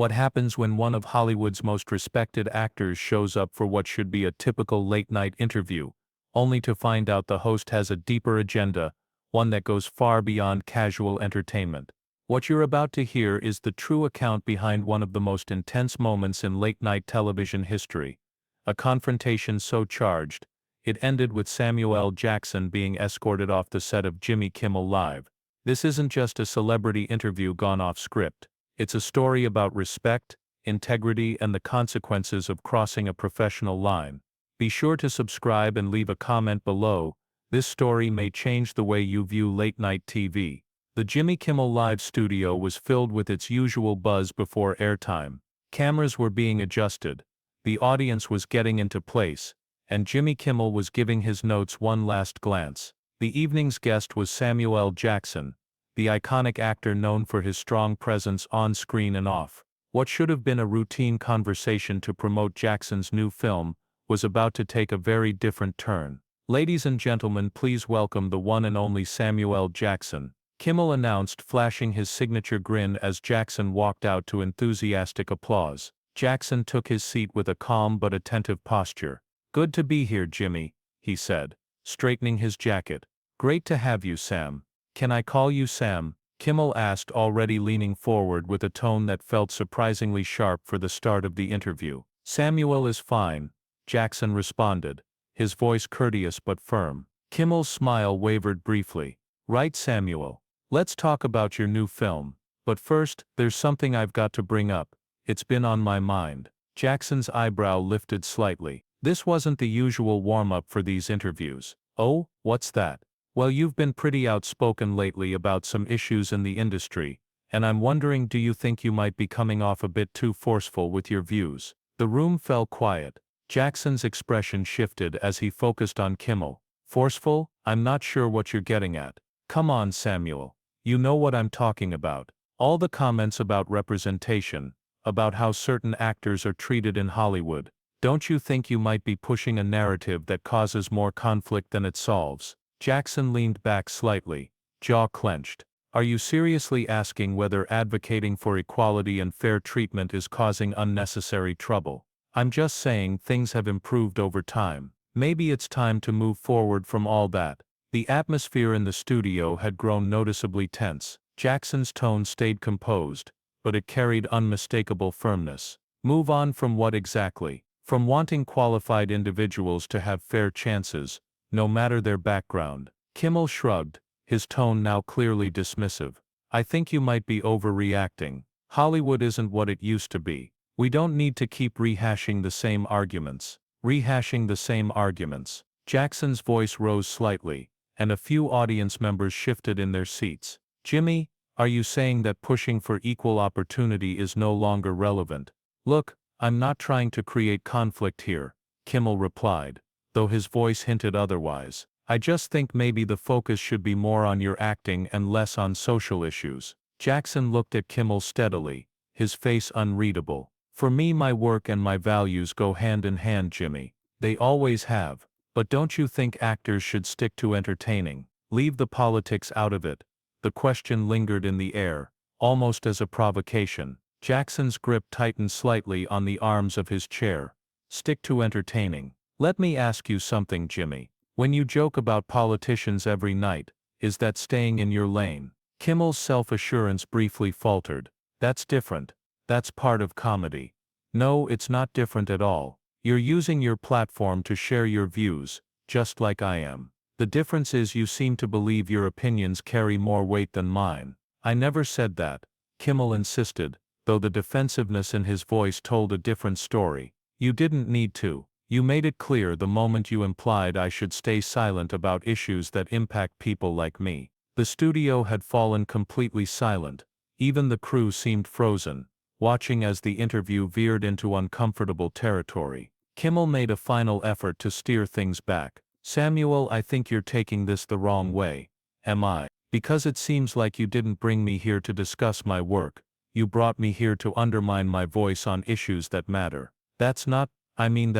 What happens when one of Hollywood's most respected actors shows up for what should be a typical late-night interview, only to find out the host has a deeper agenda, one that goes far beyond casual entertainment. What you're about to hear is the true account behind one of the most intense moments in late-night television history. A confrontation so charged, it ended with Samuel L. Jackson being escorted off the set of Jimmy Kimmel Live. This isn't just a celebrity interview gone off script. It's a story about respect, integrity, and the consequences of crossing a professional line. Be sure to subscribe and leave a comment below. This story may change the way you view late-night TV. The Jimmy Kimmel Live studio was filled with its usual buzz before airtime. Cameras were being adjusted, the audience was getting into place, and Jimmy Kimmel was giving his notes one last glance. The evening's guest was Samuel L. Jackson, the iconic actor known for his strong presence on screen and off. What should have been a routine conversation to promote Jackson's new film was about to take a very different turn. "Ladies and gentlemen, please welcome the one and only Samuel L. Jackson," Kimmel announced, flashing his signature grin as Jackson walked out to enthusiastic applause. Jackson took his seat with a calm but attentive posture. "Good to be here, Jimmy," he said, straightening his jacket. "Great to have you, Sam." "Can I call you Sam?" Kimmel asked, already leaning forward with a tone that felt surprisingly sharp for the start of the interview. "Samuel is fine," Jackson responded, his voice courteous but firm. Kimmel's smile wavered briefly. "Right, Samuel. Let's talk about your new film. But first, there's something I've got to bring up. It's been on my mind." Jackson's eyebrow lifted slightly. This wasn't the usual warm-up for these interviews. "Oh, what's that?" "Well, you've been pretty outspoken lately about some issues in the industry, and I'm wondering, do you think you might be coming off a bit too forceful with your views?" The room fell quiet. Jackson's expression shifted as he focused on Kimmel. "Forceful? I'm not sure what you're getting at." "Come on, Samuel. You know what I'm talking about. All the comments about representation, about how certain actors are treated in Hollywood. Don't you think you might be pushing a narrative that causes more conflict than it solves?" Jackson leaned back slightly, jaw clenched. "Are you seriously asking whether advocating for equality and fair treatment is causing unnecessary trouble?" "I'm just saying things have improved over time. Maybe it's time to move forward from all that." The atmosphere in the studio had grown noticeably tense. Jackson's tone stayed composed, but it carried unmistakable firmness. "Move on from what exactly?" "From wanting qualified individuals to have fair chances, no matter their background." Kimmel shrugged, his tone now clearly dismissive. "I think you might be overreacting. Hollywood isn't what it used to be. We don't need to keep rehashing the same arguments." "Rehashing the same arguments." Jackson's voice rose slightly, and a few audience members shifted in their seats. "Jimmy, are you saying that pushing for equal opportunity is no longer relevant?" "Look, I'm not trying to create conflict here," Kimmel replied, though his voice hinted otherwise. "I just think maybe the focus should be more on your acting and less on social issues." Jackson looked at Kimmel steadily, his face unreadable. "For me, my work and my values go hand in hand, Jimmy. They always have. But don't you think actors should stick to entertaining? Leave the politics out of it?" The question lingered in the air, almost as a provocation. Jackson's grip tightened slightly on the arms of his chair. "Stick to entertaining. Let me ask you something, Jimmy. When you joke about politicians every night, is that staying in your lane?" Kimmel's self-assurance briefly faltered. "That's different. That's part of comedy." "No, it's not different at all. You're using your platform to share your views, just like I am. The difference is you seem to believe your opinions carry more weight than mine." "I never said that," Kimmel insisted, though the defensiveness in his voice told a different story. "You didn't need to. You made it clear the moment you implied I should stay silent about issues that impact people like me." The studio had fallen completely silent. Even the crew seemed frozen, watching as the interview veered into uncomfortable territory. Kimmel made a final effort to steer things back. "Samuel, I think you're taking this the wrong way." "Am I?" "Because it seems like you didn't bring me here to discuss my work. You brought me here to undermine my voice on issues that matter." That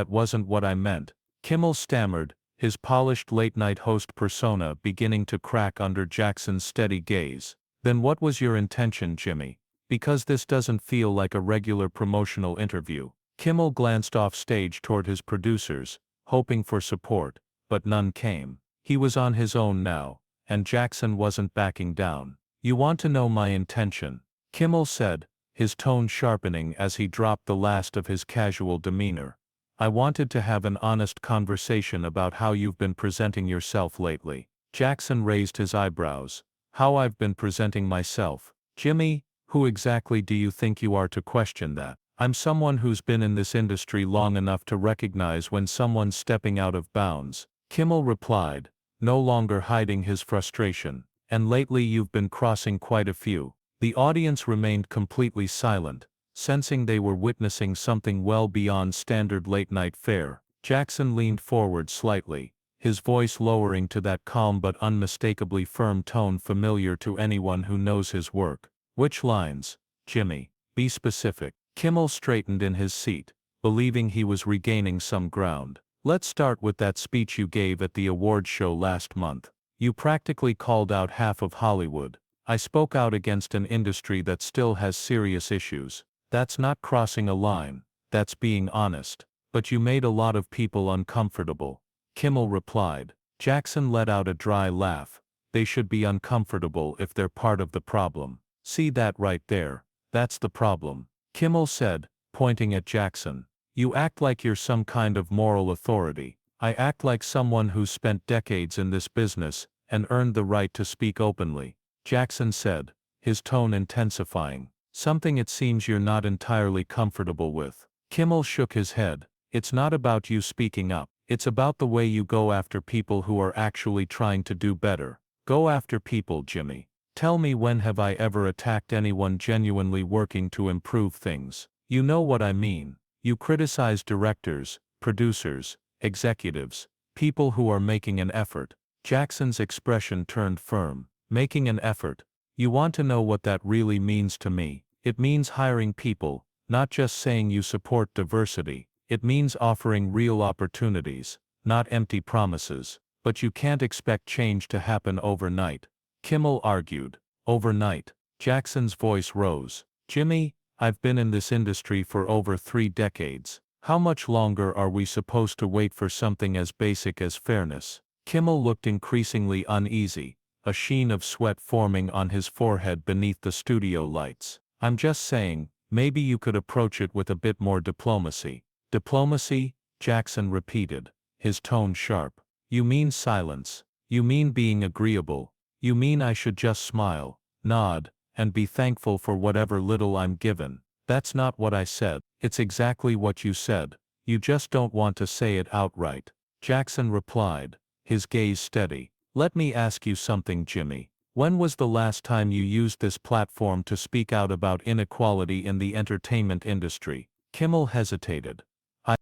wasn't what I meant." Kimmel stammered, his polished late-night host persona beginning to crack under Jackson's steady gaze. "Then what was your intention, Jimmy?" Because this doesn't feel like a regular promotional interview. Kimmel glanced off stage toward his producers, hoping for support, but none came. He was on his own now, and Jackson wasn't backing down. "You want to know my intention?" Kimmel said, his tone sharpening as he dropped the last of his casual demeanor. "I wanted to have an honest conversation about how you've been presenting yourself lately." Jackson raised his eyebrows. "How I've been presenting myself? Jimmy, who exactly do you think you are to question that? I'm someone who's been in this industry long enough to recognize when someone's stepping out of bounds," Kimmel replied, no longer hiding his frustration. "And lately you've been crossing quite a few." The audience remained completely silent, sensing they were witnessing something well beyond standard late-night fare. Jackson leaned forward slightly, his voice lowering to that calm but unmistakably firm tone familiar to anyone who knows his work. "Which lines, Jimmy? Be specific." Kimmel straightened in his seat, believing he was regaining some ground. "Let's start with that speech you gave at the awards show last month. You practically called out half of Hollywood. I spoke out against an industry that still has serious issues. That's not crossing a line, that's being honest. But you made a lot of people uncomfortable," Kimmel replied. Jackson let out a dry laugh. "They should be uncomfortable if they're part of the problem. See that right there? That's the problem," Kimmel said, pointing at Jackson. "You act like you're some kind of moral authority. I act like someone who's spent decades in this business and earned the right to speak openly," Jackson said, his tone intensifying. "Something it seems you're not entirely comfortable with." Kimmel shook his head. "It's not about you speaking up. It's about the way you go after people who are actually trying to do better. Go after people, Jimmy. Tell me, when have I ever attacked anyone genuinely working to improve things? You know what I mean. You criticize directors, producers, executives, people who are making an effort." Jackson's expression turned firm. "Making an effort. You want to know what that really means to me? It means hiring people, not just saying you support diversity. It means offering real opportunities, not empty promises. But you can't expect change to happen overnight," Kimmel argued. "Overnight?" Jackson's voice rose. "Jimmy, I've been in this industry for over 3 decades. How much longer are we supposed to wait for something as basic as fairness?" Kimmel looked increasingly uneasy, a sheen of sweat forming on his forehead beneath the studio lights. "I'm just saying, maybe you could approach it with a bit more diplomacy." "Diplomacy?" Jackson repeated, his tone sharp. "You mean silence? You mean being agreeable? You mean I should just smile, nod, and be thankful for whatever little I'm given?" "That's not what I said." "It's exactly what you said. You just don't want to say it outright," Jackson replied, his gaze steady. "Let me ask you something, Jimmy. When was the last time you used this platform to speak out about inequality in the entertainment industry?" Kimmel hesitated.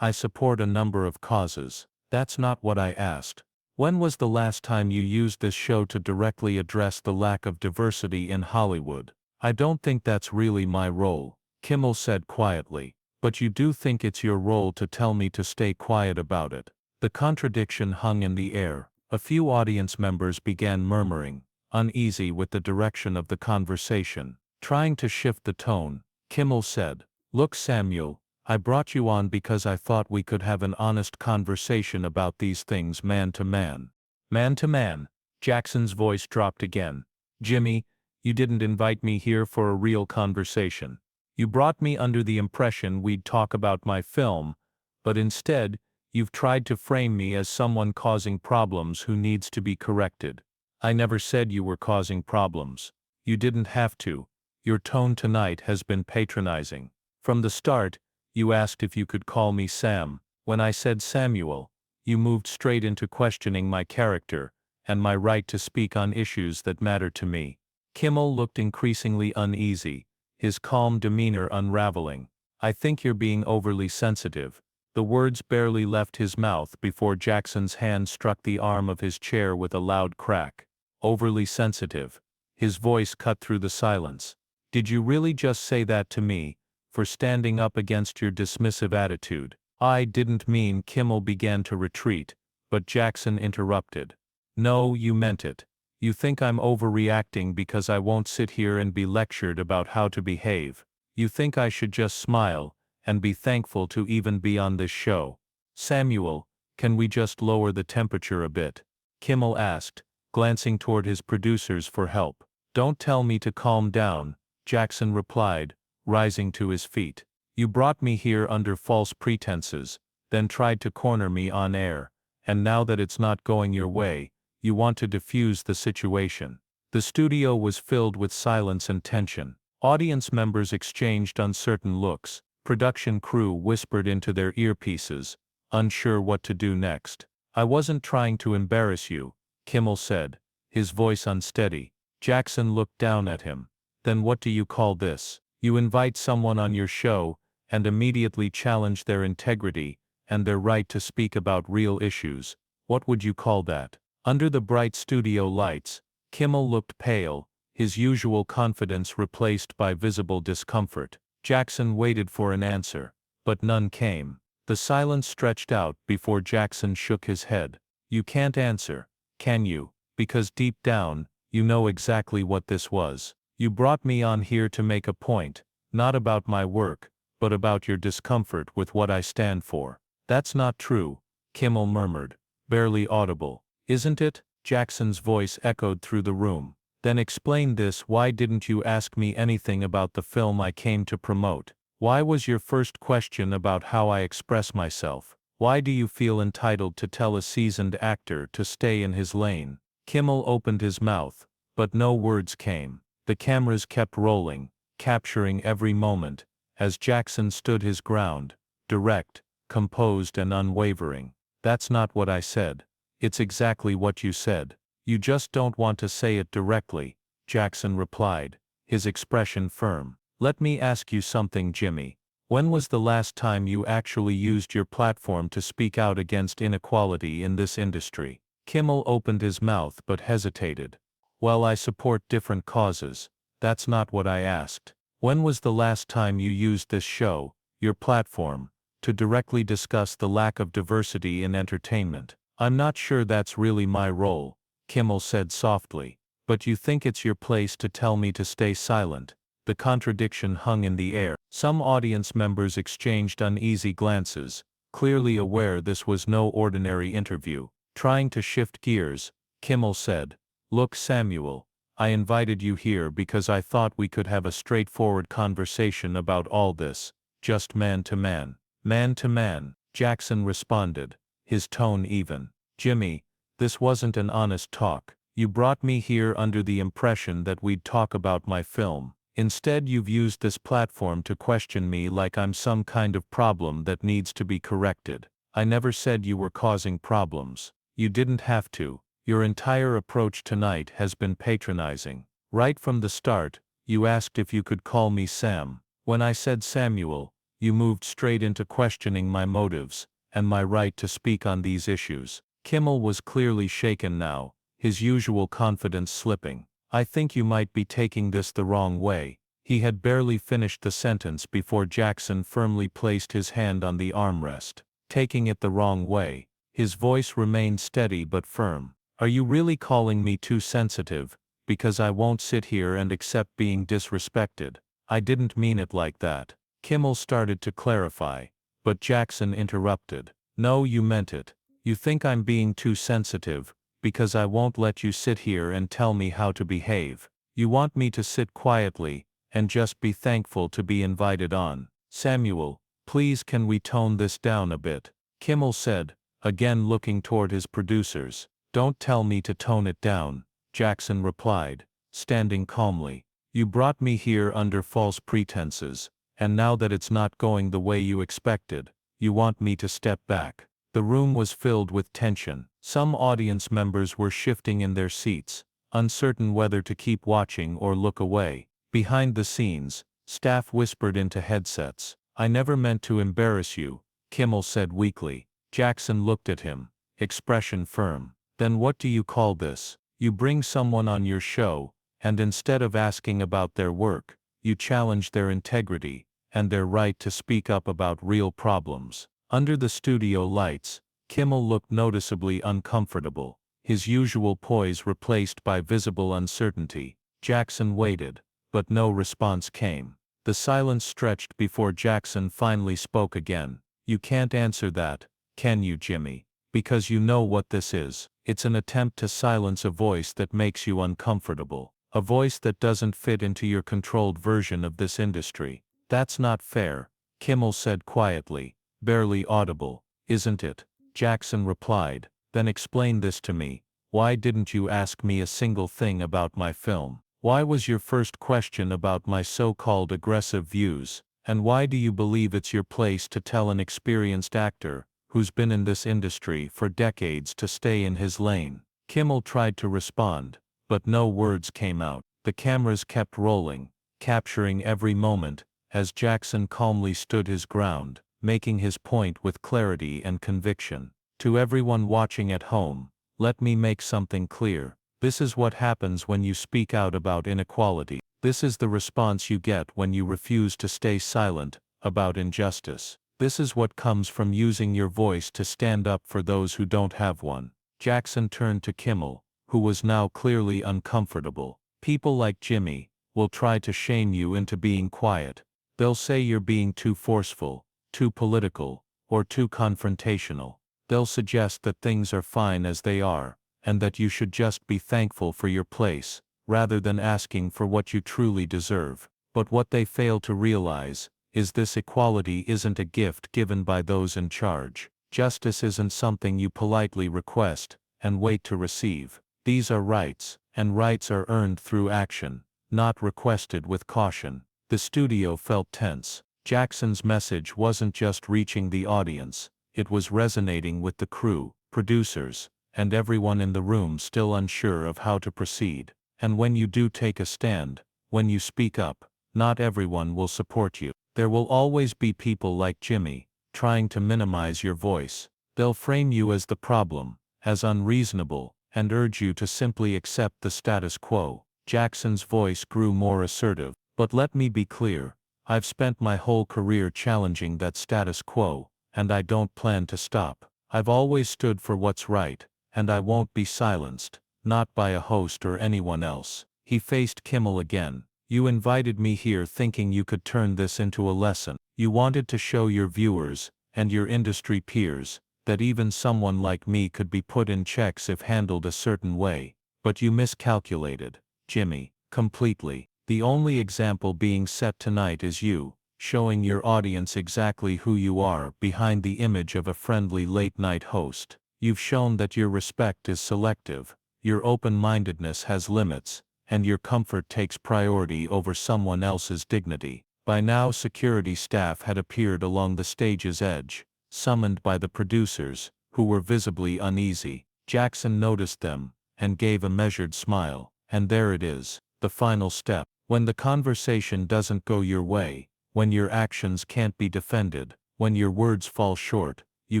I support a number of causes. That's not what I asked. When was the last time you used this show to directly address the lack of diversity in Hollywood?" "I don't think that's really my role," Kimmel said quietly. "But you do think it's your role to tell me to stay quiet about it." The contradiction hung in the air. A few audience members began murmuring, uneasy with the direction of the conversation. Trying to shift the tone, Kimmel said, "Look, Samuel, I brought you on because I thought we could have an honest conversation about these things man to man." "Man to man?" Jackson's voice dropped again. "Jimmy, you didn't invite me here for a real conversation. You brought me under the impression we'd talk about my film, but instead, you've tried to frame me as someone causing problems who needs to be corrected. I never said you were causing problems. You didn't have to. Your tone tonight has been patronizing. From the start, you asked if you could call me Sam. When I said Samuel, you moved straight into questioning my character and my right to speak on issues that matter to me." Kimmel looked increasingly uneasy, his calm demeanor unraveling. "I think you're being overly sensitive." The words barely left his mouth before Jackson's hand struck the arm of his chair with a loud crack. "Overly sensitive." His voice cut through the silence. "Did you really just say that to me, for standing up against your dismissive attitude?" "I didn't mean," Kimmel began to retreat, but Jackson interrupted. "No, you meant it. You think I'm overreacting because I won't sit here and be lectured about how to behave. You think I should just smile and be thankful to even be on this show. Samuel, can we just lower the temperature a bit? Kimmel asked, glancing toward his producers for help. Don't tell me to calm down, Jackson replied, rising to his feet. You brought me here under false pretenses, then tried to corner me on air, and now that it's not going your way, you want to defuse the situation. The studio was filled with silence and tension. Audience members exchanged uncertain looks. Production crew whispered into their earpieces, unsure what to do next. I wasn't trying to embarrass you, Kimmel said, his voice unsteady. Jackson looked down at him. Then what do you call this? You invite someone on your show and immediately challenge their integrity and their right to speak about real issues. What would you call that? Under the bright studio lights, Kimmel looked pale, his usual confidence replaced by visible discomfort. Jackson waited for an answer, but none came. The silence stretched out before Jackson shook his head. You can't answer, can you? Because deep down, you know exactly what this was. You brought me on here to make a point, not about my work, but about your discomfort with what I stand for. That's not true, Kimmel murmured, barely audible. Isn't it? Jackson's voice echoed through the room. Then explain this. Why didn't you ask me anything about the film I came to promote? Why was your first question about how I express myself? Why do you feel entitled to tell a seasoned actor to stay in his lane? Kimmel opened his mouth, but no words came. The cameras kept rolling, capturing every moment, as Jackson stood his ground, direct, composed and unwavering. That's not what I said. It's exactly what you said. You just don't want to say it directly, Jackson replied, his expression firm. Let me ask you something, Jimmy. When was the last time you actually used your platform to speak out against inequality in this industry? Kimmel opened his mouth but hesitated. Well, I support different causes. That's not what I asked. When was the last time you used this show, your platform, to directly discuss the lack of diversity in entertainment? I'm not sure that's really my role, Kimmel said softly. But you think it's your place to tell me to stay silent. The contradiction hung in the air. Some audience members exchanged uneasy glances, clearly aware this was no ordinary interview. Trying to shift gears, Kimmel said, Look, Samuel, I invited you here because I thought we could have a straightforward conversation about all this, just man to man. Man to man, Jackson responded, his tone even. Jimmy, this wasn't an honest talk. You brought me here under the impression that we'd talk about my film. Instead, you've used this platform to question me like I'm some kind of problem that needs to be corrected. I never said you were causing problems. You didn't have to. Your entire approach tonight has been patronizing. Right from the start, you asked if you could call me Sam. When I said Samuel, you moved straight into questioning my motives and my right to speak on these issues. Kimmel was clearly shaken now, his usual confidence slipping. I think you might be taking this the wrong way. He had barely finished the sentence before Jackson firmly placed his hand on the armrest. Taking it the wrong way. His voice remained steady but firm. Are you really calling me too sensitive, because I won't sit here and accept being disrespected? I didn't mean it like that. Kimmel started to clarify, but Jackson interrupted. No, you meant it. You think I'm being too sensitive, because I won't let you sit here and tell me how to behave. You want me to sit quietly, and just be thankful to be invited on. Samuel, please can we tone this down a bit? Kimmel said, again looking toward his producers. Don't tell me to tone it down, Jackson replied, standing calmly. You brought me here under false pretenses, and now that it's not going the way you expected, you want me to step back. The room was filled with tension. Some audience members were shifting in their seats, uncertain whether to keep watching or look away. Behind the scenes, staff whispered into headsets. I never meant to embarrass you, Kimmel said weakly. Jackson looked at him, expression firm. Then what do you call this? You bring someone on your show, and instead of asking about their work, you challenge their integrity and their right to speak up about real problems. Under the studio lights, Kimmel looked noticeably uncomfortable. his usual poise replaced by visible uncertainty. Jackson waited, but no response came. The silence stretched before Jackson finally spoke again. "You can't answer that, can you, Jimmy? Because you know what this is. It's an attempt to silence a voice that makes you uncomfortable. A voice that doesn't fit into your controlled version of this industry." "That's not fair," Kimmel said quietly, barely audible. "Isn't it?" Jackson replied. "Then explain this to me. Why didn't you ask me a single thing about my film? Why was your first question about my so-called aggressive views? And why do you believe it's your place to tell an experienced actor, who's been in this industry for decades, to stay in his lane?" Kimmel tried to respond, but no words came out. The cameras kept rolling, capturing every moment, as Jackson calmly stood his ground, making his point with clarity and conviction. "To everyone watching at home, let me make something clear. This is what happens when you speak out about inequality. This is the response you get when you refuse to stay silent about injustice. This is what comes from using your voice to stand up for those who don't have one." Jackson turned to Kimmel, who was now clearly uncomfortable. "People like Jimmy will try to shame you into being quiet. They'll say you're being too forceful, too political, or too confrontational. They'll suggest that things are fine as they are, and that you should just be thankful for your place, rather than asking for what you truly deserve. But what they fail to realize is this: equality isn't a gift given by those in charge. Justice isn't something you politely request and wait to receive. These are rights, and rights are earned through action, not requested with caution." The studio felt tense. Jackson's message wasn't just reaching the audience, it was resonating with the crew, producers, and everyone in the room still unsure of how to proceed. And when you do take a stand, when you speak up, not everyone will support you. There will always be people like Jimmy, trying to minimize your voice. They'll frame you as the problem, as unreasonable, and urge you to simply accept the status quo. Jackson's voice grew more assertive. "But let me be clear, I've spent my whole career challenging that status quo, and I don't plan to stop. I've always stood for what's right, and I won't be silenced, not by a host or anyone else." He faced Kimmel again. "You invited me here thinking you could turn this into a lesson. You wanted to show your viewers, and your industry peers, that even someone like me could be put in checks if handled a certain way. But you miscalculated, Jimmy, completely. The only example being set tonight is you, showing your audience exactly who you are behind the image of a friendly late-night host. You've shown that your respect is selective, your open-mindedness has limits, and your comfort takes priority over someone else's dignity." By now security staff had appeared along the stage's edge, summoned by the producers, who were visibly uneasy. Jackson noticed them, and gave a measured smile. "And there it is, the final step. When the conversation doesn't go your way, when your actions can't be defended, when your words fall short, you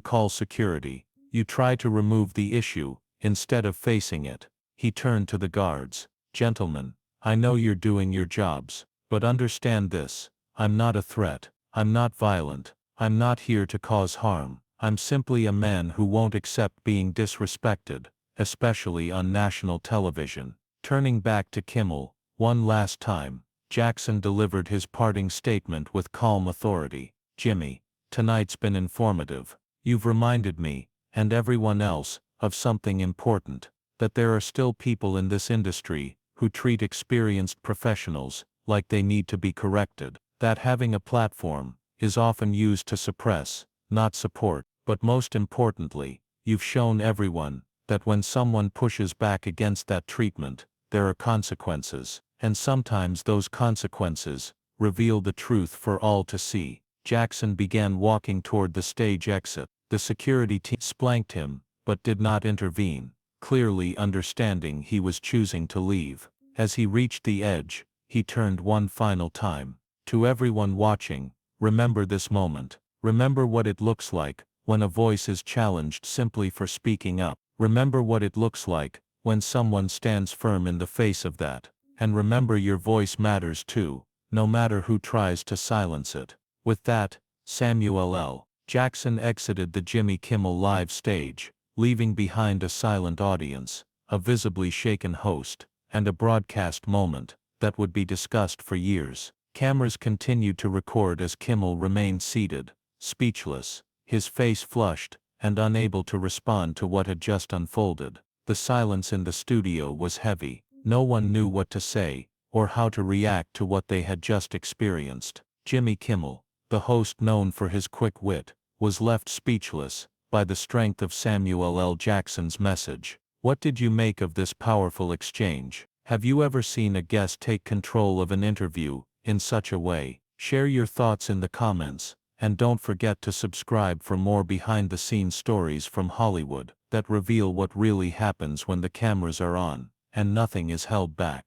call security. You try to remove the issue, instead of facing it." He turned to the guards. "Gentlemen, I know you're doing your jobs, but understand this: I'm not a threat. I'm not violent. I'm not here to cause harm. I'm simply a man who won't accept being disrespected, especially on national television." Turning back to Kimmel, one last time, Jackson delivered his parting statement with calm authority. "Jimmy, tonight's been informative. You've reminded me, and everyone else, of something important: that there are still people in this industry who treat experienced professionals like they need to be corrected. That having a platform is often used to suppress, not support. But most importantly, you've shown everyone that when someone pushes back against that treatment, there are consequences, and sometimes those consequences reveal the truth for all to see." Jackson began walking toward the stage exit. The security team splanked him, but did not intervene, clearly understanding he was choosing to leave. As he reached the edge, he turned one final time. "To everyone watching, remember this moment. Remember what it looks like when a voice is challenged simply for speaking up. Remember what it looks like when someone stands firm in the face of that. And remember, your voice matters too, no matter who tries to silence it." With that, Samuel L. Jackson exited the Jimmy Kimmel Live stage, leaving behind a silent audience, a visibly shaken host, and a broadcast moment that would be discussed for years. Cameras continued to record as Kimmel remained seated, speechless, his face flushed, and unable to respond to what had just unfolded. The silence in the studio was heavy. No one knew what to say, or how to react to what they had just experienced. Jimmy Kimmel, the host known for his quick wit, was left speechless by the strength of Samuel L. Jackson's message. What did you make of this powerful exchange? Have you ever seen a guest take control of an interview in such a way? Share your thoughts in the comments, and don't forget to subscribe for more behind-the-scenes stories from Hollywood that reveal what really happens when the cameras are on, and nothing is held back.